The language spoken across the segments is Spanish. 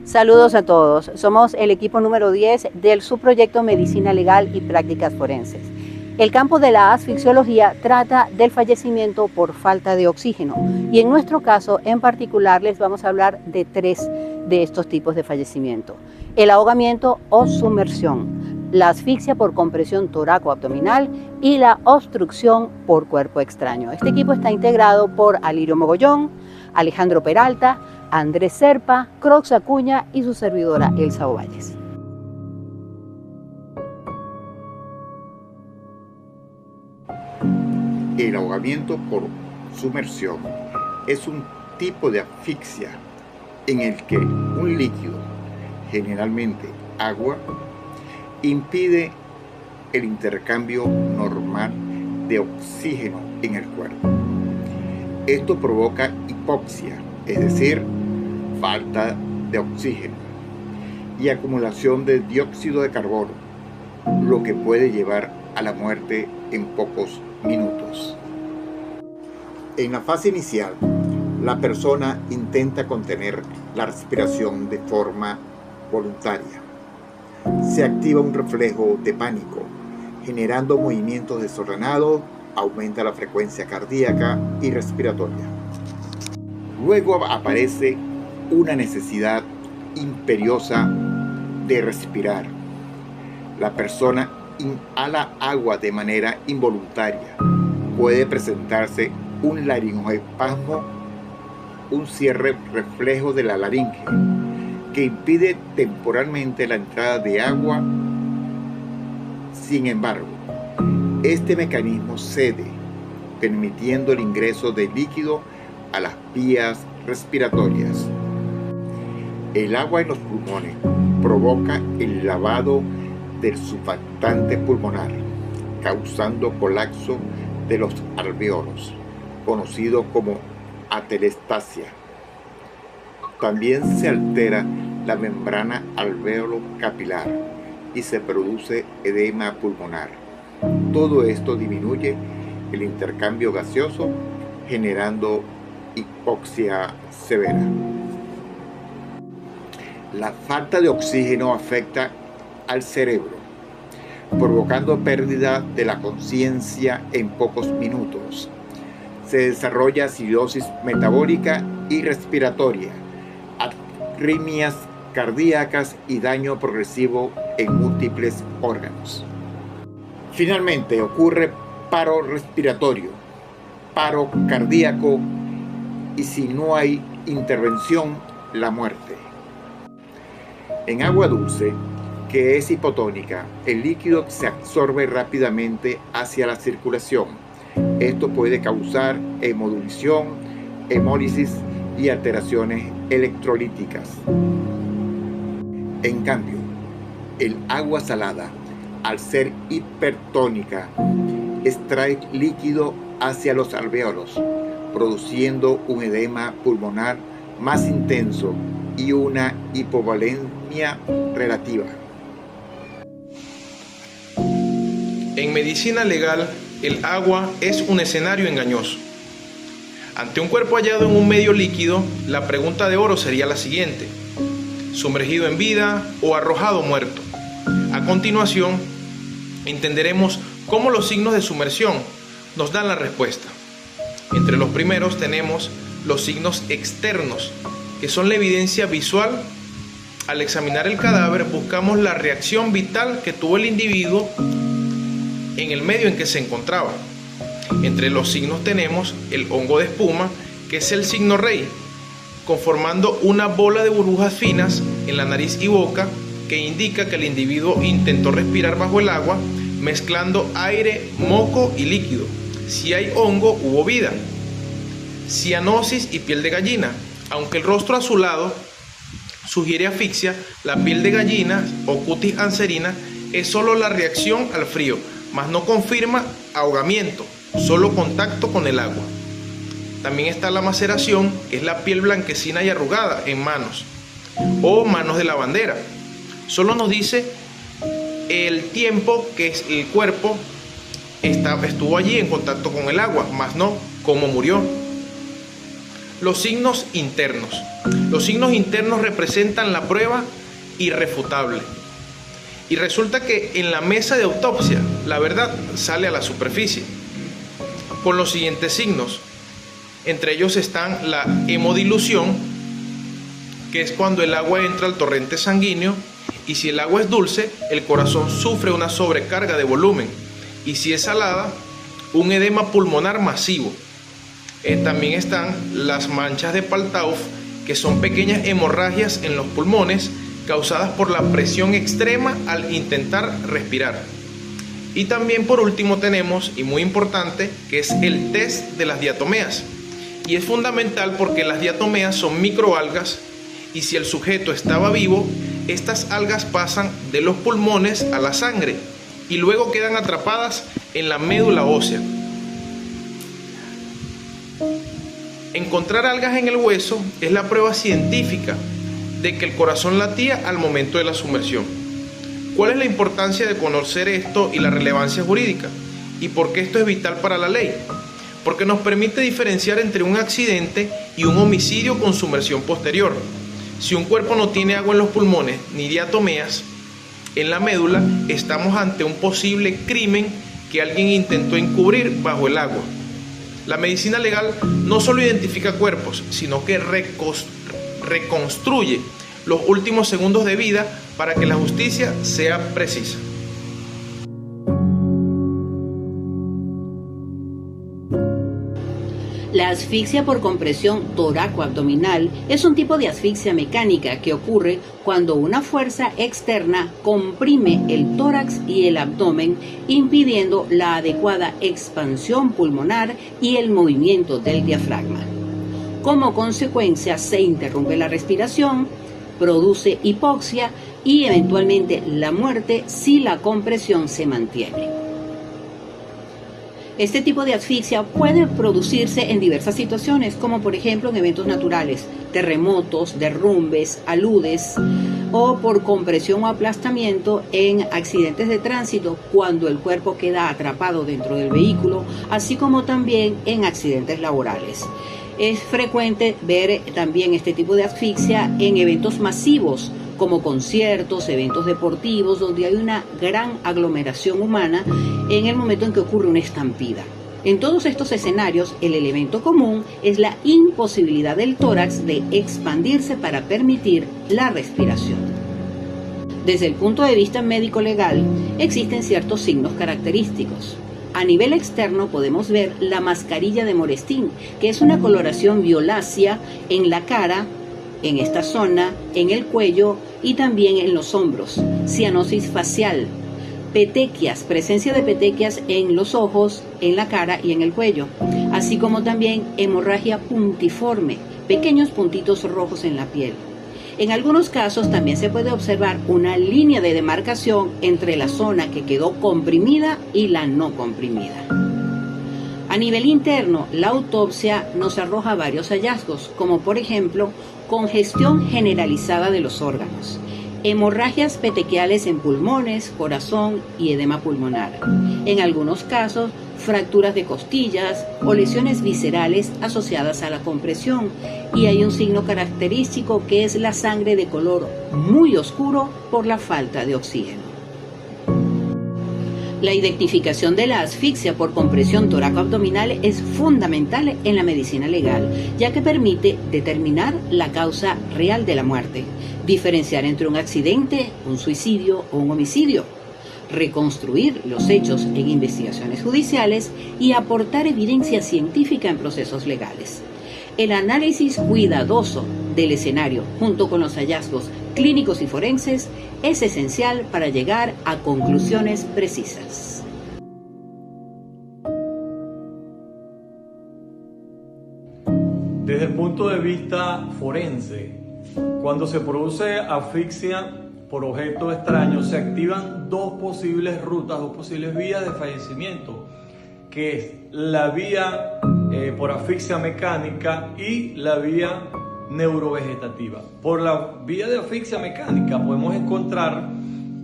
Saludos a todos. Somos el equipo número 10 del subproyecto Medicina Legal y Prácticas Forenses. El campo de la asfixiología trata del fallecimiento por falta de oxígeno y en nuestro caso en particular les vamos a hablar de 3 de estos tipos de fallecimiento: el ahogamiento o sumersión, la asfixia por compresión toracoabdominal y la obstrucción por cuerpo extraño. Este equipo está integrado por Alirio Mogollón, Alejandro Peralta, Andrés Serpa, Crox Acuña y su servidora Elsa Ovalles. El ahogamiento por sumersión es un tipo de asfixia en el que un líquido, generalmente agua, impide el intercambio normal de oxígeno en el cuerpo. Esto provoca hipoxia, es decir, falta de oxígeno, y acumulación de dióxido de carbono, lo que puede llevar a la muerte en pocos minutos. En la fase inicial, la persona intenta contener la respiración de forma voluntaria. Se activa un reflejo de pánico, generando movimientos desordenados, aumenta la frecuencia cardíaca y respiratoria. Luego aparece una necesidad imperiosa de respirar. La persona inhala agua de manera involuntaria. Puede presentarse un laringoespasmo, un cierre reflejo de la laringe, que impide temporalmente la entrada de agua. Sin embargo, este mecanismo cede, permitiendo el ingreso de líquido a las vías respiratorias. El agua en los pulmones provoca el lavado del surfactante pulmonar, causando colapso de los alvéolos, conocido como atelestasia. También se altera la membrana alveolo-capilar y se produce edema pulmonar. Todo esto disminuye el intercambio gaseoso, generando hipoxia severa. La falta de oxígeno afecta al cerebro, provocando pérdida de la conciencia en pocos minutos. Se desarrolla acidosis metabólica y respiratoria, arritmias cardíacas y daño progresivo en múltiples órganos. Finalmente ocurre paro respiratorio, paro cardíaco y, si no hay intervención, la muerte. En agua dulce, que es hipotónica, el líquido se absorbe rápidamente hacia la circulación. Esto puede causar hemodilución, hemólisis y alteraciones electrolíticas. En cambio, el agua salada, al ser hipertónica, extrae líquido hacia los alvéolos, produciendo un edema pulmonar más intenso y una hipovolemia relativa. En medicina legal, el agua es un escenario engañoso. Ante un cuerpo hallado en un medio líquido, la pregunta de oro sería la siguiente: ¿sumergido en vida o arrojado muerto? A continuación, entenderemos cómo los signos de sumersión nos dan la respuesta. Entre los primeros tenemos los signos externos, que son la evidencia visual. Al examinar el cadáver, buscamos la reacción vital que tuvo el individuo en el medio en que se encontraba. Entre los signos tenemos el hongo de espuma, que es el signo rey, conformando una bola de burbujas finas en la nariz y boca, que indica que el individuo intentó respirar bajo el agua, mezclando aire, moco y líquido. Si hay hongo, hubo vida. Cianosis y piel de gallina. Aunque el rostro azulado sugiere asfixia, la piel de gallina o cutis anserina es solo la reacción al frío, mas no confirma ahogamiento, solo contacto con el agua. También está la maceración, que es la piel blanquecina y arrugada en manos o manos de lavandera. Solo nos dice el tiempo que el cuerpo estuvo allí en contacto con el agua, mas no cómo murió. Los signos internos. Los signos internos representan la prueba irrefutable. Y resulta que en la mesa de autopsia la verdad sale a la superficie con los siguientes signos. Entre ellos están la hemodilución, que es cuando el agua entra al torrente sanguíneo, y si el agua es dulce, el corazón sufre una sobrecarga de volumen, y si es salada, un edema pulmonar masivo. También están las manchas de Paltauff, que son pequeñas hemorragias en los pulmones causadas por la presión extrema al intentar respirar. Y también por último tenemos, y muy importante, que es el test de las diatomeas. Y es fundamental porque las diatomeas son microalgas, y si el sujeto estaba vivo, estas algas pasan de los pulmones a la sangre y luego quedan atrapadas en la médula ósea. Encontrar algas en el hueso es la prueba científica de que el corazón latía al momento de la sumersión. ¿Cuál es la importancia de conocer esto y la relevancia jurídica? ¿Y por qué esto es vital para la ley? Porque nos permite diferenciar entre un accidente y un homicidio con sumersión posterior. Si un cuerpo no tiene agua en los pulmones ni diatomeas en la médula, estamos ante un posible crimen que alguien intentó encubrir bajo el agua. La medicina legal no solo identifica cuerpos, sino que reconstruye los últimos segundos de vida para que la justicia sea precisa. La asfixia por compresión toráco-abdominal es un tipo de asfixia mecánica que ocurre cuando una fuerza externa comprime el tórax y el abdomen, impidiendo la adecuada expansión pulmonar y el movimiento del diafragma. Como consecuencia, se interrumpe la respiración, produce hipoxia y eventualmente la muerte si la compresión se mantiene. Este tipo de asfixia puede producirse en diversas situaciones, como por ejemplo en eventos naturales, terremotos, derrumbes, aludes, o por compresión o aplastamiento en accidentes de tránsito cuando el cuerpo queda atrapado dentro del vehículo, así como también en accidentes laborales. Es frecuente ver también este tipo de asfixia en eventos masivos, como conciertos, eventos deportivos, donde hay una gran aglomeración humana en el momento en que ocurre una estampida. En todos estos escenarios, el elemento común es la imposibilidad del tórax de expandirse para permitir la respiración. Desde el punto de vista médico-legal, existen ciertos signos característicos. A nivel externo podemos ver la mascarilla de Morestin, que es una coloración violácea en la cara, en esta zona, en el cuello y también en los hombros, cianosis facial, petequias, presencia de petequias en los ojos, en la cara y en el cuello, así como también hemorragia puntiforme, pequeños puntitos rojos en la piel. En algunos casos también se puede observar una línea de demarcación entre la zona que quedó comprimida y la no comprimida. A nivel interno, la autopsia nos arroja varios hallazgos, como por ejemplo, congestión generalizada de los órganos, hemorragias petequiales en pulmones, corazón y edema pulmonar. En algunos casos, fracturas de costillas o lesiones viscerales asociadas a la compresión. Y hay un signo característico que es la sangre de color muy oscuro por la falta de oxígeno. La identificación de la asfixia por compresión toráco-abdominal es fundamental en la medicina legal, ya que permite determinar la causa real de la muerte, diferenciar entre un accidente, un suicidio o un homicidio, reconstruir los hechos en investigaciones judiciales y aportar evidencia científica en procesos legales. El análisis cuidadoso del escenario, junto con los hallazgos clínicos y forenses, es esencial para llegar a conclusiones precisas. Desde el punto de vista forense, cuando se produce asfixia por objeto extraño, se activan dos posibles rutas, dos posibles vías de fallecimiento, que es la vía por asfixia mecánica y la vía neurovegetativa. Por la vía de asfixia mecánica podemos encontrar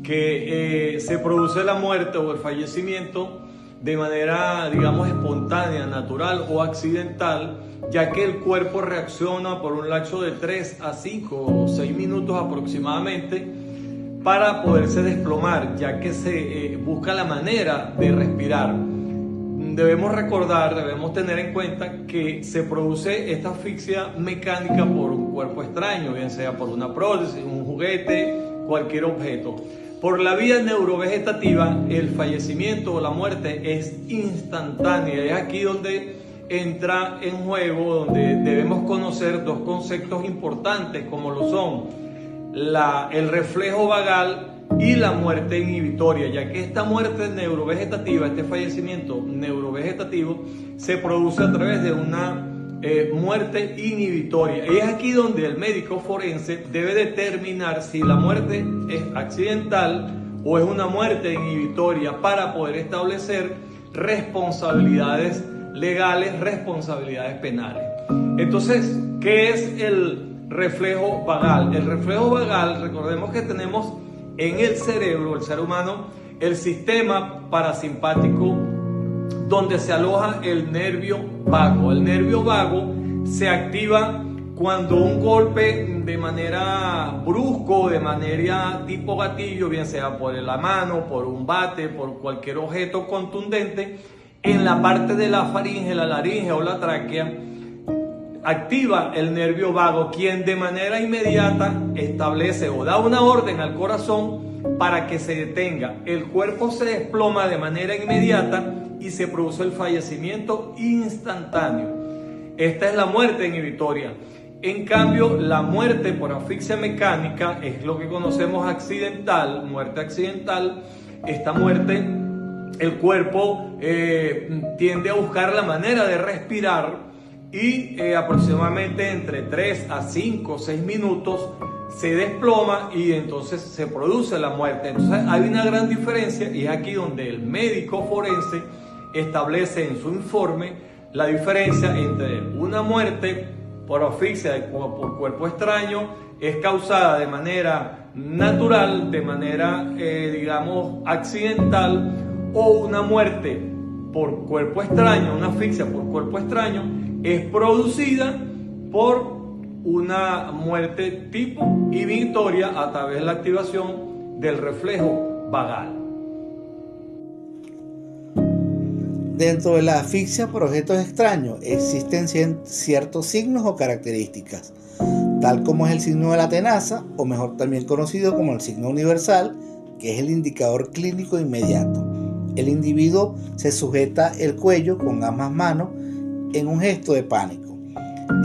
que se produce la muerte o el fallecimiento de manera, digamos, espontánea, natural o accidental, ya que el cuerpo reacciona por un lapso de 3 a 5 o 6 minutos aproximadamente para poderse desplomar, ya que se busca la manera de respirar. Debemos recordar, debemos tener en cuenta que se produce esta asfixia mecánica por un cuerpo extraño, bien sea por una prótesis, un juguete, cualquier objeto. Por la vía neurovegetativa, el fallecimiento o la muerte es instantánea. Es aquí donde entra en juego, donde debemos conocer dos conceptos importantes como lo son el reflejo vagal y la muerte inhibitoria, ya que esta muerte neurovegetativa, este fallecimiento neurovegetativo, se produce a través de una muerte inhibitoria. Y es aquí donde el médico forense debe determinar si la muerte es accidental o es una muerte inhibitoria para poder establecer responsabilidades legales, responsabilidades penales. Entonces, ¿qué es el reflejo vagal? El reflejo vagal, recordemos que tenemos en el cerebro, el ser humano, el sistema parasimpático donde se aloja el nervio vago. El nervio vago se activa cuando un golpe de manera brusco, de manera tipo gatillo, bien sea por la mano, por un bate, por cualquier objeto contundente, en la parte de la faringe, la laringe o la tráquea, activa el nervio vago, quien de manera inmediata establece o da una orden al corazón para que se detenga. El cuerpo se desploma de manera inmediata y se produce el fallecimiento instantáneo. Esta es la muerte inhibitoria. En cambio, la muerte por asfixia mecánica es lo que conocemos accidental, muerte accidental. Esta muerte, el cuerpo tiende a buscar la manera de respirar y aproximadamente entre 3 a 5 o 6 minutos se desploma y entonces se produce la muerte. Entonces hay una gran diferencia y es aquí donde el médico forense establece en su informe la diferencia entre una muerte por asfixia por cuerpo extraño es causada de manera natural, de manera digamos accidental, o una muerte por cuerpo extraño, una asfixia por cuerpo extraño es producida por una muerte tipo inhibitoria a través de la activación del reflejo vagal. Dentro de la asfixia por objetos extraños existen ciertos signos o características, tal como es el signo de la tenaza, o mejor también conocido como el signo universal, que es el indicador clínico inmediato. El individuo se sujeta el cuello con ambas manos en un gesto de pánico.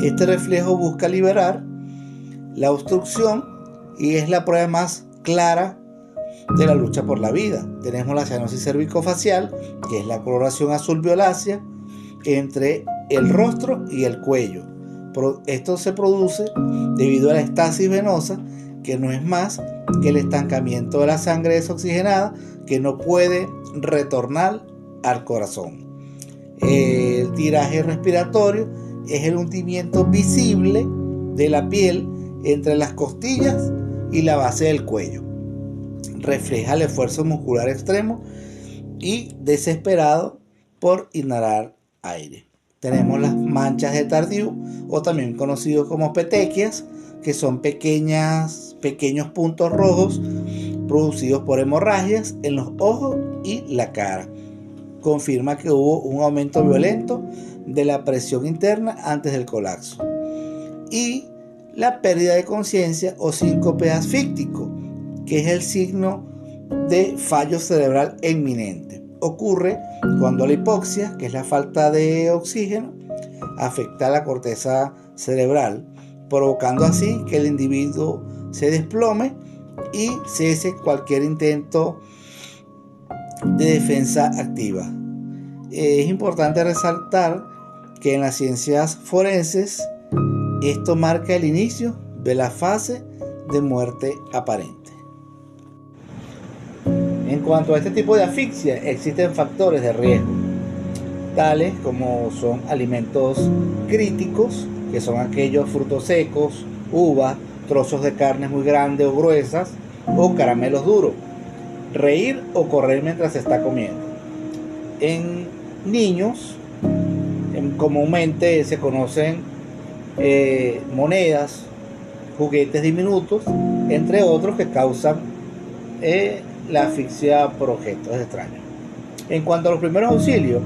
Este reflejo busca liberar la obstrucción y es la prueba más clara de la lucha por la vida. Tenemos la cianosis cervicofacial, que es la coloración azul violácea entre el rostro y el cuello. Esto se produce debido a la estasis venosa, que no es más que el estancamiento de la sangre desoxigenada que no puede retornar al corazón. El tiraje respiratorio es el hundimiento visible de la piel entre las costillas y la base del cuello. Refleja el esfuerzo muscular extremo y desesperado por inhalar aire. Tenemos las manchas de Tardieu, o también conocidos como petequias, que son pequeños puntos rojos producidos por hemorragias en los ojos y la cara. Confirma que hubo un aumento violento de la presión interna antes del colapso. Y la pérdida de conciencia o síncope asfíctico, que es el signo de fallo cerebral inminente. Ocurre cuando la hipoxia, que es la falta de oxígeno, afecta a la corteza cerebral, provocando así que el individuo se desplome y cese cualquier intento de defensa activa. Es importante resaltar que en las ciencias forenses esto marca el inicio de la fase de muerte aparente. En cuanto a este tipo de asfixia, existen factores de riesgo, tales como son alimentos críticos, que son aquellos frutos secos, uvas, trozos de carne muy grandes o gruesas, o caramelos duros. Reír o correr mientras se está comiendo. En niños, en comúnmente se conocen monedas, juguetes diminutos, entre otros, que causan la asfixia por objetos extraños. En cuanto a los primeros auxilios,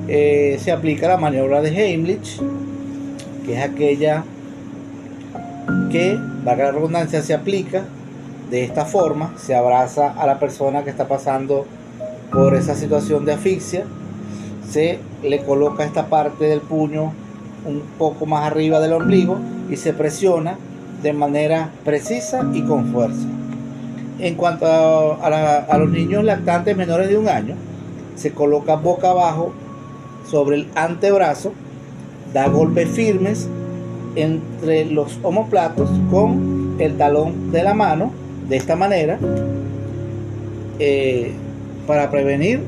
se aplica la maniobra de Heimlich, que es aquella que, valga la redundancia, se aplica de esta forma: se abraza a la persona que está pasando por esa situación de asfixia, se le coloca esta parte del puño un poco más arriba del ombligo y se presiona de manera precisa y con fuerza. En cuanto a los niños lactantes menores de 1 año, se coloca boca abajo sobre el antebrazo, da golpes firmes entre los omóplatos con el talón de la mano, de esta manera, para prevenir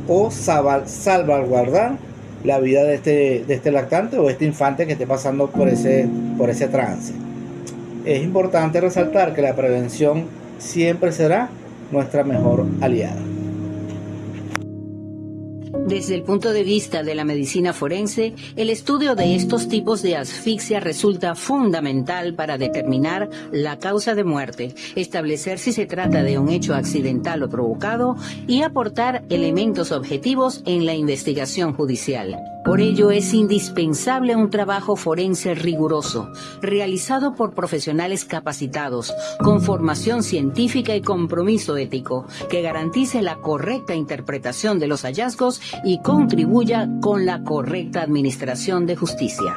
o salvaguardar la vida de este lactante o este infante que esté pasando por ese trance. Es importante resaltar que la prevención siempre será nuestra mejor aliada. Desde el punto de vista de la medicina forense, el estudio de estos tipos de asfixia resulta fundamental para determinar la causa de muerte, establecer si se trata de un hecho accidental o provocado y aportar elementos objetivos en la investigación judicial. Por ello es indispensable un trabajo forense riguroso, realizado por profesionales capacitados, con formación científica y compromiso ético, que garantice la correcta interpretación de los hallazgos y contribuya con la correcta administración de justicia.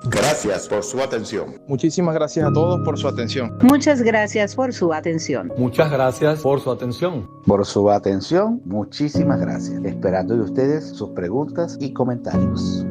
Gracias por su atención. Muchísimas gracias a todos por su atención. Muchas gracias por su atención. Muchas gracias por su atención. Por su atención, muchísimas gracias. Esperando de ustedes sus preguntas y comentarios.